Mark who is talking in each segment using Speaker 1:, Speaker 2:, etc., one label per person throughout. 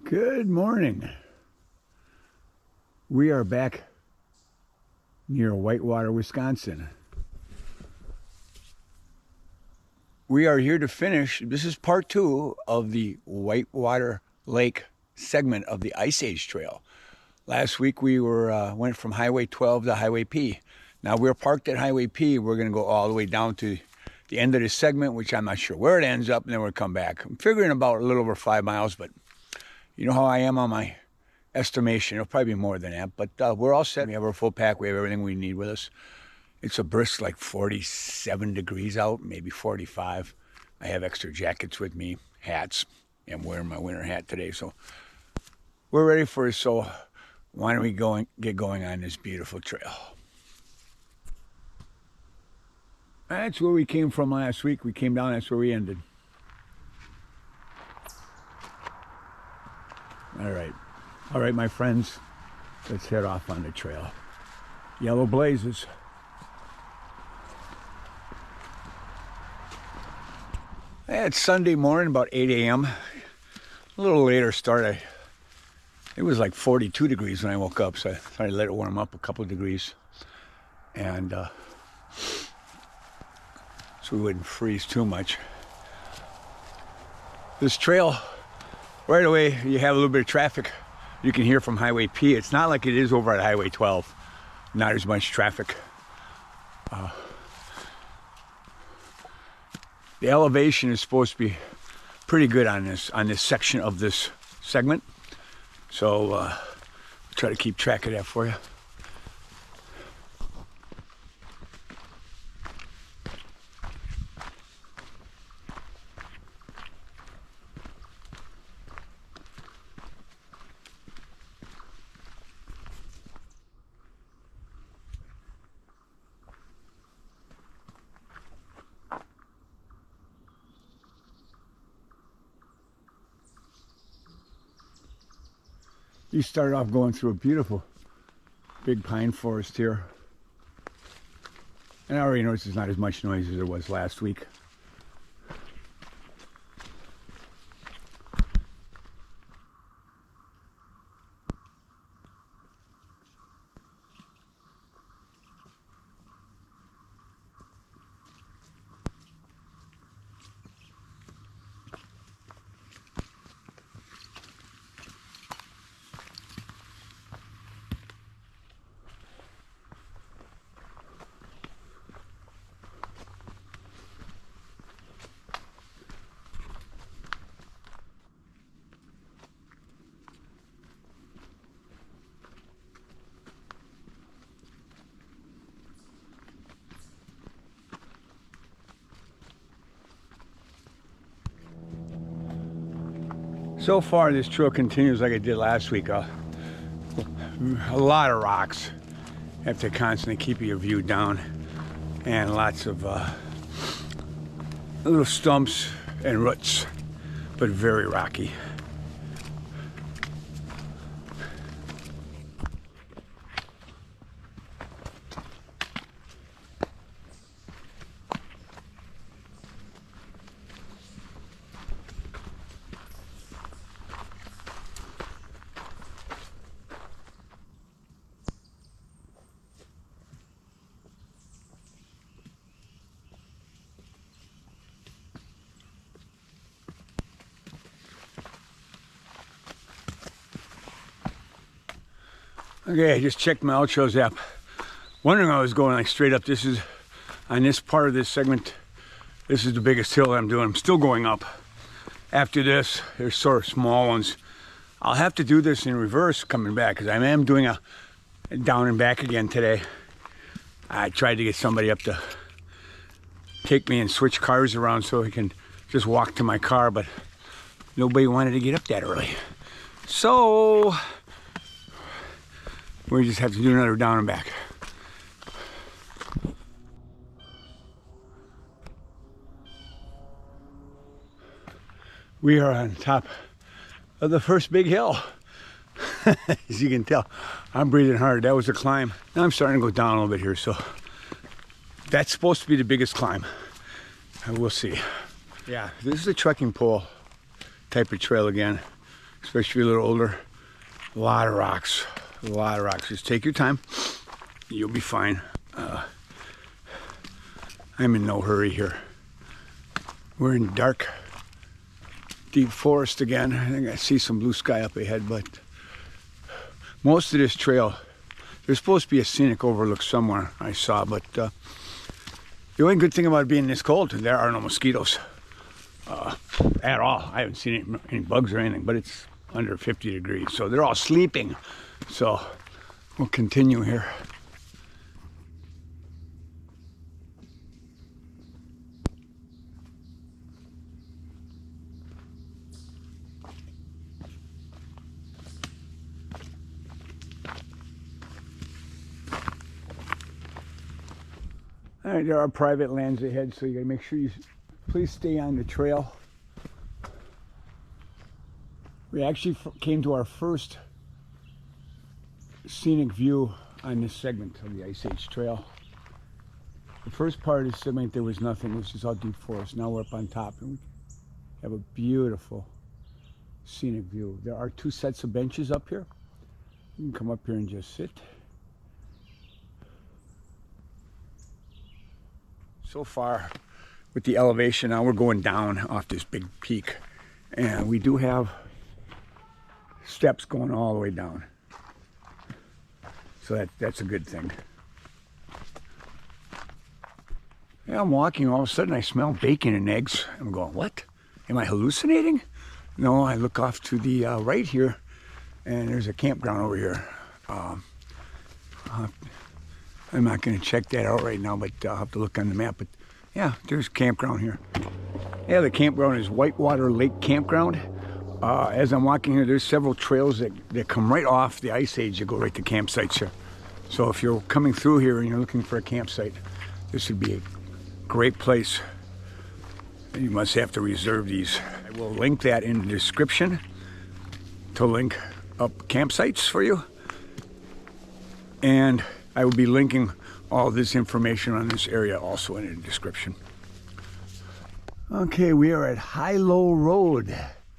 Speaker 1: Good morning. We are back near Whitewater, Wisconsin. We are here to finish. This is part 2 of the Whitewater Lake segment of the Ice Age Trail. Last week we went from Highway 12 to Highway P. Now we're parked at Highway P. We're going to go all the way down to the end of this segment, which I'm not sure where it ends up, and then we'll come back. I'm figuring about a little over 5 miles, but you know how I am on my estimation. It'll probably be more than that, but we're all set. We have our full pack. We have everything we need with us. It's a brisk, like 47 degrees out, maybe 45. I have extra jackets with me, hats. I'm wearing my winter hat today, so we're ready for it. So why don't we get going on this beautiful trail? That's where we came from last week. We came down, that's where we ended. All right, my friends, let's head off on the trail. Yellow blazes. It's Sunday morning, about 8 a.m. A little later start. It was like 42 degrees when I woke up, so I thought I'd let it warm up a couple of degrees. And so we wouldn't freeze too much. This trail, right away, you have a little bit of traffic. You can hear from Highway P. It's not like it is over at Highway 12. Not as much traffic. The elevation is supposed to be pretty good on this section of this segment. So try to keep track of that for you. You started off going through a beautiful big pine forest here. And I already noticed there's not as much noise as there was last week. So far, this trail continues like it did last week. A lot of rocks. You have to constantly keep your view down, and lots of little stumps and roots, but very rocky. Okay, I just checked my AllTrails app. Wondering I was going like straight up. This is, on this part of this segment, this is the biggest hill I'm doing. I'm still going up. After this, there's sort of small ones. I'll have to do this in reverse coming back, because I am doing a down and back again today. I tried to get somebody up to take me and switch cars around so I can just walk to my car, but nobody wanted to get up that early. So we just have to do another down and back. We are on top of the first big hill. As you can tell, I'm breathing hard. That was a climb. Now I'm starting to go down a little bit here, so that's supposed to be the biggest climb. We'll see. Yeah, this is a trekking pole type of trail again. especially if you're a little older. A lot of rocks, a lot of rocks. Just take your time. You'll be fine. I'm in no hurry here. We're in dark, deep forest again. I think I see some blue sky up ahead, but most of this trail, there's supposed to be a scenic overlook somewhere I saw, but the only good thing about it being this cold, there are no mosquitoes at all. I haven't seen any bugs or anything, but it's under 50 degrees, so they're all sleeping. So we'll continue here. All right, there are private lands ahead, so you gotta make sure you please stay on the trail. We actually came to our first scenic view on this segment of the Ice Age Trail. The first part of the segment, there was nothing, it was just all deep forest. Now we're up on top and we have a beautiful scenic view. There are 2 sets of benches up here. You can come up here and just sit. So far with the elevation, now we're going down off this big peak, and we do have steps going all the way down, so that's a good thing. Yeah, I'm walking, all of a sudden I smell bacon and eggs. I'm going, what? Am I hallucinating? No, I look off to the right here, and there's a campground over here. I'm not going to check that out right now, but I'll have to look on the map. But yeah, there's a campground here. Yeah, the campground is Whitewater Lake Campground. As I'm walking here, there's several trails that come right off the Ice Age that go right to campsites here. So if you're coming through here and you're looking for a campsite, this would be a great place. You must have to reserve these. I will link that in the description to link up campsites for you. And I will be linking all this information on this area also in the description. Okay, we are at High-Low Road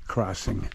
Speaker 1: crossing.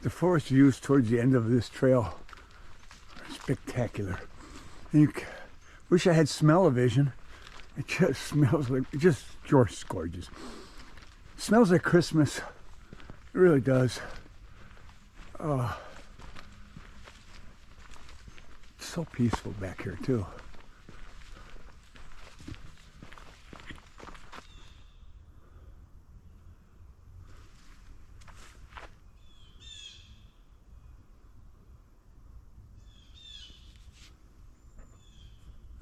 Speaker 1: The forest views towards the end of this trail are spectacular. Wish I had smell-o-vision. It just smells like, just gorgeous. It smells like Christmas. It really does. Oh, it's so peaceful back here too.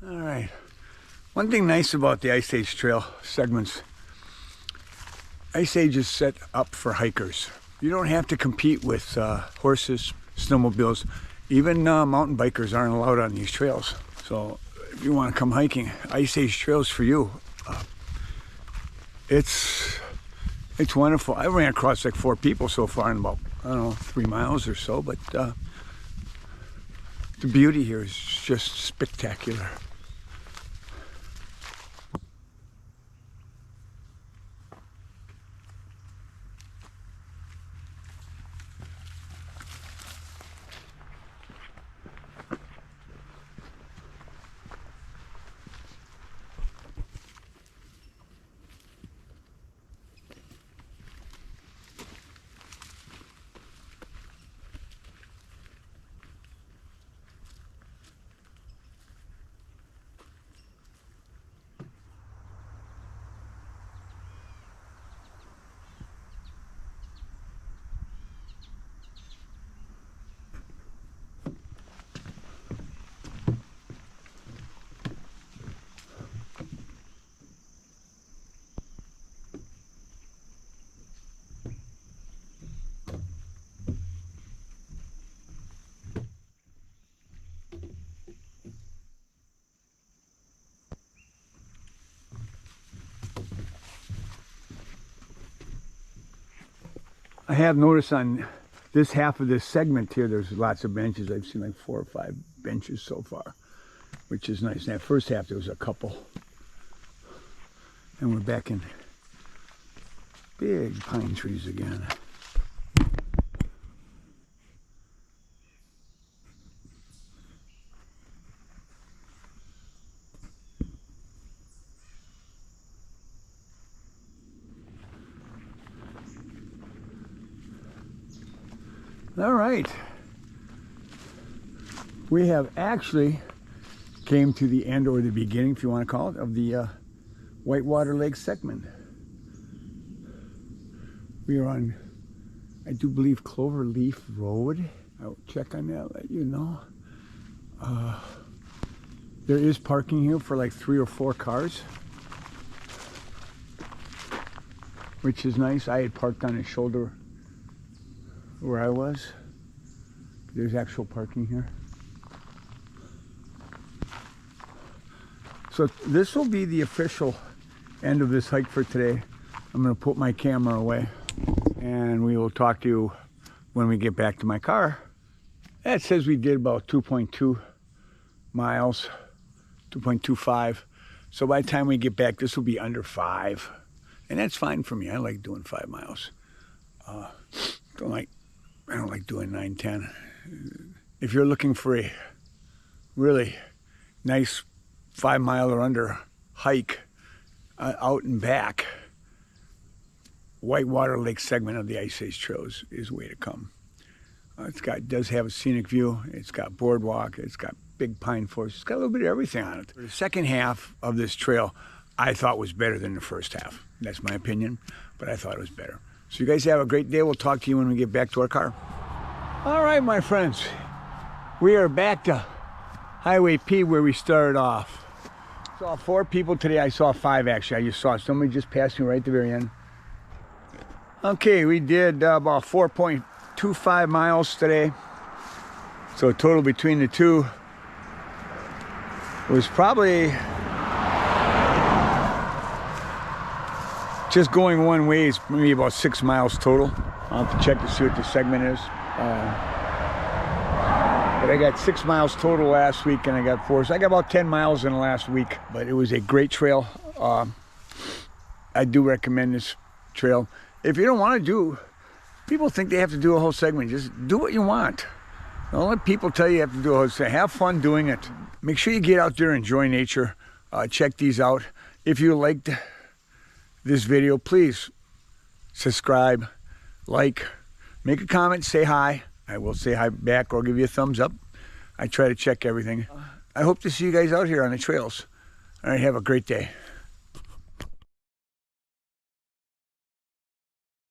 Speaker 1: All right. One thing nice about the Ice Age Trail segments, Ice Age is set up for hikers. You don't have to compete with horses, snowmobiles. Even mountain bikers aren't allowed on these trails. So if you want to come hiking, Ice Age Trail's for you. It's wonderful. I ran across like 4 people so far in about, I don't know, 3 miles or so, but the beauty here is just spectacular. I have noticed on this half of this segment here, there's lots of benches. I've seen like 4 or 5 benches so far, which is nice. And that first half, there was a couple. And we're back in big pine trees again. All right, we have actually came to the end, or the beginning, if you want to call it, of the Whitewater Lake segment. We are on, I do believe, Clover Leaf Road. I'll check on that, let you know. There is parking here for like 3 or 4 cars, which is nice. I had parked on a shoulder where I was. There's actual parking here. So this will be the official end of this hike for today. I'm going to put my camera away and we will talk to you when we get back to my car. That says we did about 2.2 miles, 2.25. So by the time we get back, this will be under 5. And that's fine for me. I like doing 5 miles. I don't like doing 9, 10. If you're looking for a really nice 5 mile or under hike out and back, Whitewater Lake segment of the Ice Age Trails is the way to come. It does have a scenic view. It's got boardwalk. It's got big pine forest. It's got a little bit of everything on it. The second half of this trail I thought was better than the first half. That's my opinion, but I thought it was better. So you guys have a great day. We'll talk to you when we get back to our car. All right, my friends, we are back to Highway P where we started off. Saw 4 people today. I saw 5 actually. I just saw somebody just passed me right at the very end. Okay, we did about 4.25 miles today. So total between the two was probably just going one way is maybe about 6 miles total. I'll have to check to see what the segment is. But I got 6 miles total last week and I got 4. So I got about 10 miles in the last week, but it was a great trail. I do recommend this trail. If you don't want to do, people think they have to do a whole segment. Just do what you want. Don't let people tell you have to do a whole segment. Have fun doing it. Make sure you get out there and enjoy nature. Check these out. If you liked this video, please subscribe, like, make a comment, say hi. I will say hi back or give you a thumbs up. I try to check everything. I hope to see you guys out here on the trails. All right, have a great day.